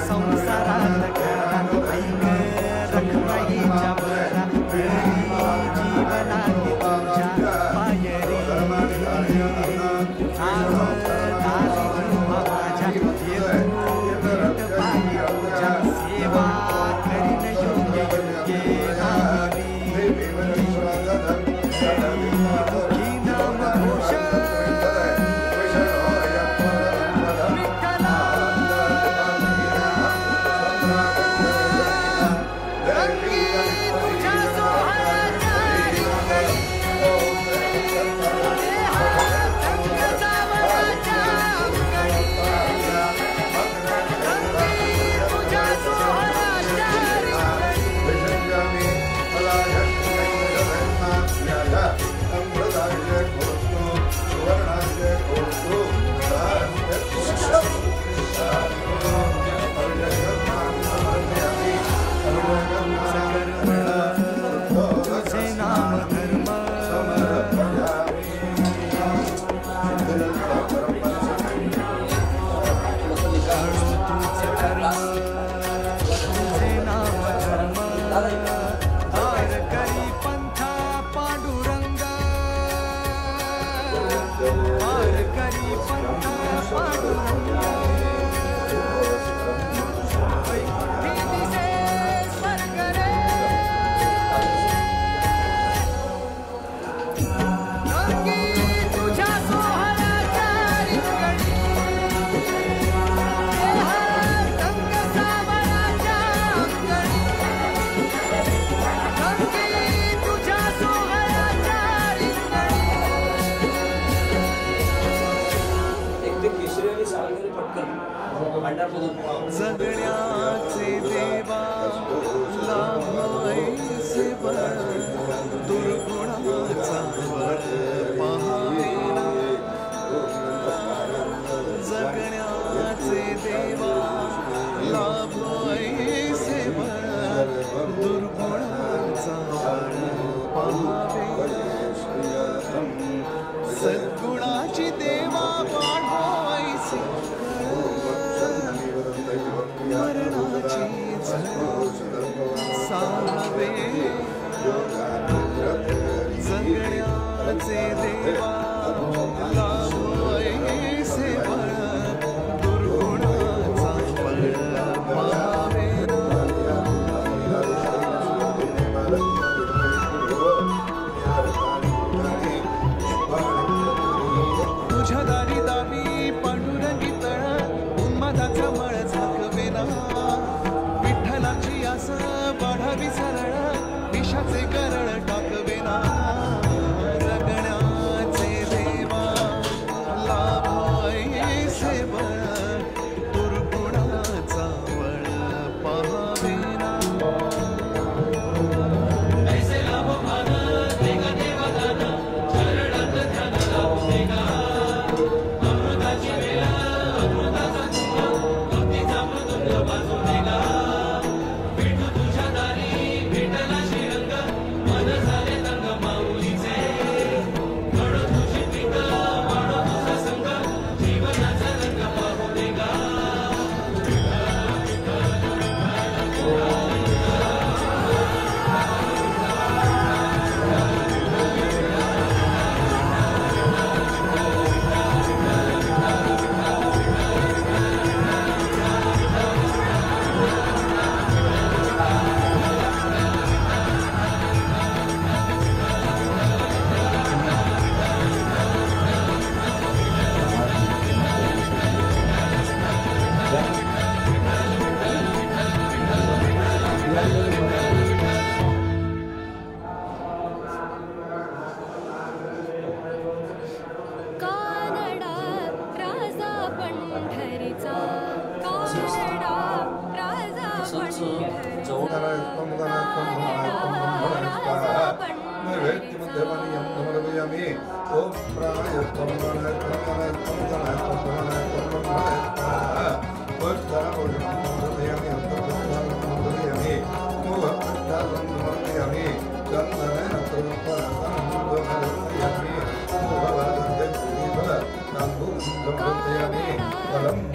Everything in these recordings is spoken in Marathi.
संसारात करा ऐक रखमाईच्या बरा जीवनात तुझ्या पायरी आज दारी माझ्या येत पायी तुझ्या सेवा करीन योग्य योग्य नामी नाम घोष जगण्याचे देवा लाभायचे बळ दुर्गुणाचा बळ पाहावेना जगण्याचे देवा लाभायचे बळ दुर्गुणाचा बळ पाहावेना सद्गुणाची देवा वाढवायची मरणाची सावे जगण्याचे देवा लावायचे बळ दुर्गुणाचा बळ पाहावेना तुझ्या दारी दावी पांडुरंगी तळ उन्मादाचा मळ झाकवेना विठ्ठलाची आस वाढावी सरळ विषाचे करळ टाकवेना जगण्याचे देवा लाभायचे बळ दुर्गुणाचा बळ पाहावेना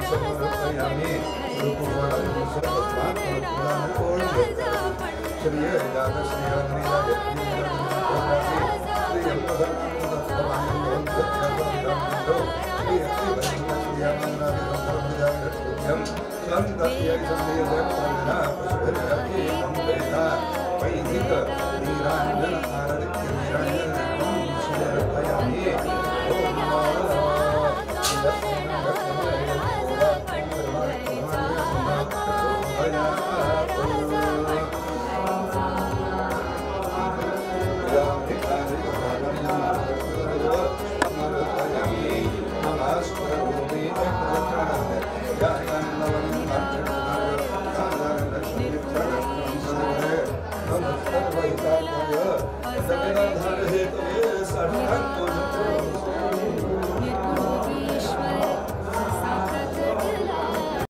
समर्पयामि वैदिक नीरांजन आरतिक